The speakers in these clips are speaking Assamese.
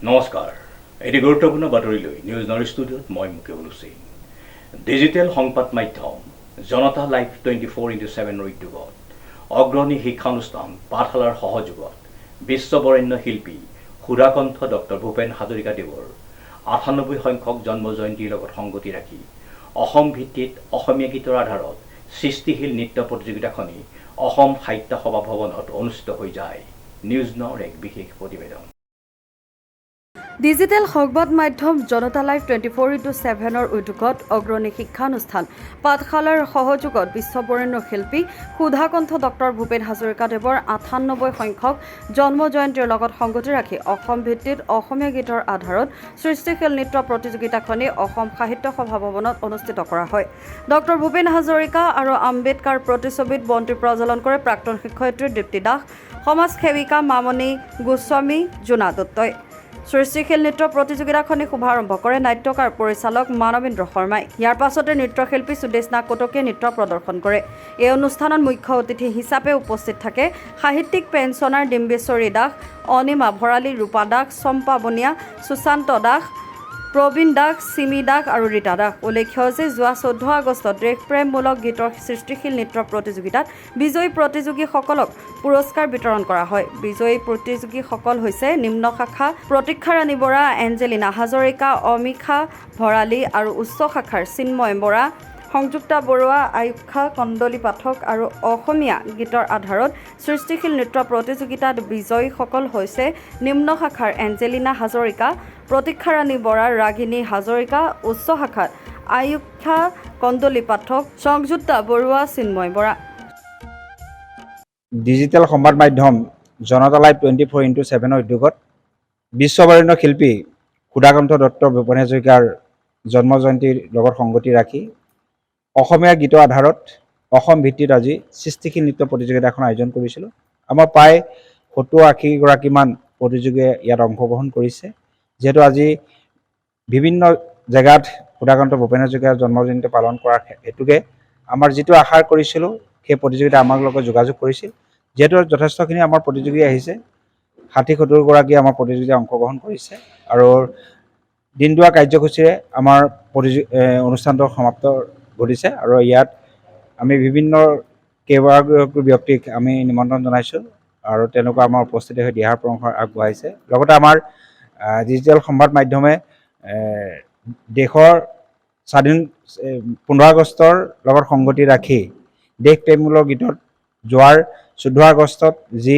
নমস্কাৰ এটি গুৰুত্বপূৰ্ণ বাতৰিলৈ নিউজ নৰ্থ ষ্টুডিঅ'ত মই মুকেবুল হুছেইন। ডিজিটেল সংবাদ মাধ্যম জনতা লাইভ 24x7 উদ্যোগত অগ্ৰণী শিক্ষানুষ্ঠান পাঠশালাৰ সহযোগত বিশ্ববৰেণ্য শিল্পী সুধাকণ্ঠ ডক্টৰ ভূপেন হাজৰিকাদেৱৰ ৯৮ সংখ্যক জন্ম জয়ন্তীৰ লগত সংগতি ৰাখি অসম ভিত্তিত অসমীয়া গীতৰ আধাৰত সৃষ্টিশীল নৃত্য প্ৰতিযোগিতাখনি অসম সাহিত্য সভা ভৱনত অনুষ্ঠিত হৈ যায়। নিউজ নৰ্থৰ এক বিশেষ প্ৰতিবেদন। ডিজিটেল সংবাদ মাধ্যম জনতা লাইভ 24x7 উদ্যোগত অগ্ৰণী শিক্ষানুষ্ঠান পাঠশালাৰ সহযোগত বিশ্ববৰেণ্য শিল্পী সুধাকণ্ঠ ডক্টৰ ভূপেন হাজৰিকাদেৱৰ ৯৮ সংখ্যক জন্ম জয়ন্তীৰ লগত সংগতি ৰাখি অসম ভিত্তিত অসমীয়া গীতৰ আধাৰত সৃষ্টিশীল নৃত্য প্ৰতিযোগিতাখনি অসম সাহিত্য সভা ভৱনত অনুষ্ঠিত কৰা হয়। ডক্টৰ ভূপেন হাজৰিকা আৰু আম্বেদকাৰ প্ৰতিছবিত বন্তি প্ৰজ্বলন কৰে প্ৰাক্তন শিক্ষয়িত্ৰী দীপ্তি দাস, সমাজ সেৱিকা মামণি গোস্বামী, জোনা দত্তই। সৃষ্টিশীল নৃত্য প্ৰতিযোগিতাখনি শুভাৰম্ভ কৰে নাট্যকাৰ পৰিচালক মানৱেন্দ্ৰ শৰ্মাই। ইয়াৰ পাছতে নৃত্যশিল্পী সুদেশনা কটকীয়ে নৃত্য প্ৰদৰ্শন কৰে। এই অনুষ্ঠানত মুখ্য অতিথি হিচাপে উপস্থিত থাকে সাহিত্যিক পেঞ্চনাৰ ডিম্বেশ্বৰী দাস, অনিমা ভৰালী, ৰূপা দাস, চম্পা বনিয়া, সুশান্ত দাস, প্ৰবীণ দাস, চিমি দাস আৰু ৰীতা দাস। উল্লেখ্য যে যোৱা 14 আগষ্টত দেশপ্ৰেমমূলক গীতৰ সৃষ্টিশীল নৃত্য প্ৰতিযোগিতাত বিজয়ী প্ৰতিযোগীসকলক পুৰস্কাৰ বিতৰণ কৰা হয়। বিজয়ী প্ৰতিযোগীসকল হৈছে নিম্ন শাখা প্ৰতীক্ষা ৰাণী বৰা, এঞ্জেলিনা হাজৰিকা, অমিষা ভৰালী আৰু উচ্চ শাখাৰ চিন্ময় বৰা, সংযুক্তা বৰুৱা, আয়ুক্ষা কন্দলী পাঠক আৰু অসমীয়া গীতৰ আধাৰত সৃষ্টিশীল নৃত্য প্ৰতিযোগিতাত বিজয়ীসকল হৈছে নিম্ন শাখাৰ এঞ্জেলিনা হাজৰিকা, প্ৰতীক্ষা ৰাণী বৰা, ৰাগিনী হাজৰিকা, উচ্চ শাখাত আয়ুক্ষা কন্দলী পাঠক, সংযুক্তা বৰুৱা, চিন্ময় বৰা। ডিজিটেল সংবাদ মাধ্যম জনতা লাইভ 24x7 উদ্যোগত বিশ্ববৰেণ্য শিল্পী সুধাকণ্ঠ ডক্টৰ ভূপেন হাজৰিকাৰ জন্ম জয়ন্তীৰ লগত সংগতি ৰাখি অসমীয়া গীতৰ আধাৰত অসম ভিত্তিত আজি সৃষ্টিশীল নৃত্য প্ৰতিযোগিতা এখন আয়োজন কৰিছিলোঁ। আমাৰ প্ৰায় ৭০-৮০ গৰাকীমান প্ৰতিযোগীয়ে ইয়াত অংশগ্ৰহণ কৰিছে। যিহেতু আজি বিভিন্ন জেগাত সুধাকণ্ঠ ভূপেন হাজৰিকাৰ জন্ম জয়ন্তী পালন কৰাৰ হেতুকে আমাৰ যিটো আশা কৰিছিলোঁ সেই প্ৰতিযোগিতা আমাৰ লগত যোগাযোগ কৰিছিল। যিহেতু যথেষ্টখিনি আমাৰ প্ৰতিযোগী আহিছে, ৬০-৭০ গৰাকী আমাৰ প্ৰতিযোগীয়ে অংশগ্ৰহণ কৰিছে আৰু দিনদুৱা কাৰ্যসূচীৰে আমাৰ অনুষ্ঠানটো সমাপ্ত ঘটিছে আৰু ইয়াত আমি বিভিন্ন কেইবাগৰাকী ব্যক্তিক আমি নিমন্ত্ৰণ জনাইছোঁ আৰু তেওঁলোকে আমাৰ উপস্থিতি হৈ দিহাৰ পৰামৰ্শ আগবঢ়াইছে। লগতে আমাৰ ডিজিটেল সংবাদ মাধ্যমে দেশৰ স্বাধীন 15 আগষ্টৰ লগত সংগতি ৰাখি দেশপ্ৰেমমূলক গীতত যোৱাৰ 14 আগষ্টত যি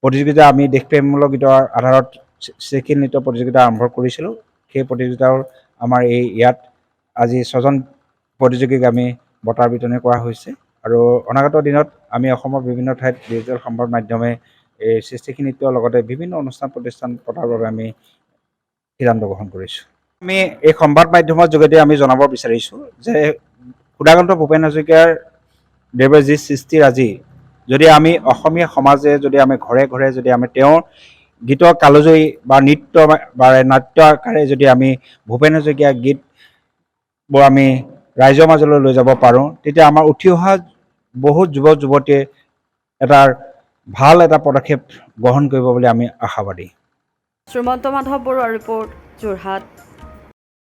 প্ৰতিযোগিতা আমি দেশপ্ৰেমমূলক গীতৰ আধাৰত সৃষ্টিশীল নৃত্য প্ৰতিযোগিতা আৰম্ভ কৰিছিলোঁ, সেই প্ৰতিযোগিতাৰ আমাৰ ইয়াত আজি 6জন প্ৰতিযোগীক আমি বঁটা বিতৰণ কৰা হৈছে আৰু অনাগত দিনত আমি অসমৰ বিভিন্ন ঠাইত ডিজিটেল সংবাদ মাধ্যমে এই সৃষ্টিশীল নৃত্যৰ লগতে বিভিন্ন অনুষ্ঠান প্ৰতিষ্ঠান পতাৰ বাবে আমি সিদ্ধান্ত গ্ৰহণ কৰিছোঁ। আমি এই সংবাদ মাধ্যমৰ যোগেদি আমি জনাব বিচাৰিছোঁ যে সুধাকণ্ঠ ভূপেন হাজৰিকাৰ দেৱে যি সৃষ্টিৰাজি, যদি আমি অসমীয়া সমাজে যদি আমি ঘৰে ঘৰে যদি আমি তেওঁৰ গীতৰ কালজয়ী বা নৃত্য বা নাট্য আকাৰে যদি আমি ভূপেন হাজৰিকাৰ গীতবোৰ আমি ৰাইজৰ মাজলৈ লৈ যাব পাৰোঁ, তেতিয়া আমাৰ উঠি অহা বহুত যুৱক যুৱতীয়ে ভাল এটা পদক্ষেপ গ্ৰহণ কৰিব বুলি আমি আশাবাদী। শ্ৰীমন্ত মাধৱ বৰুৱা ৰিপৰ্ট, যোৰহাট।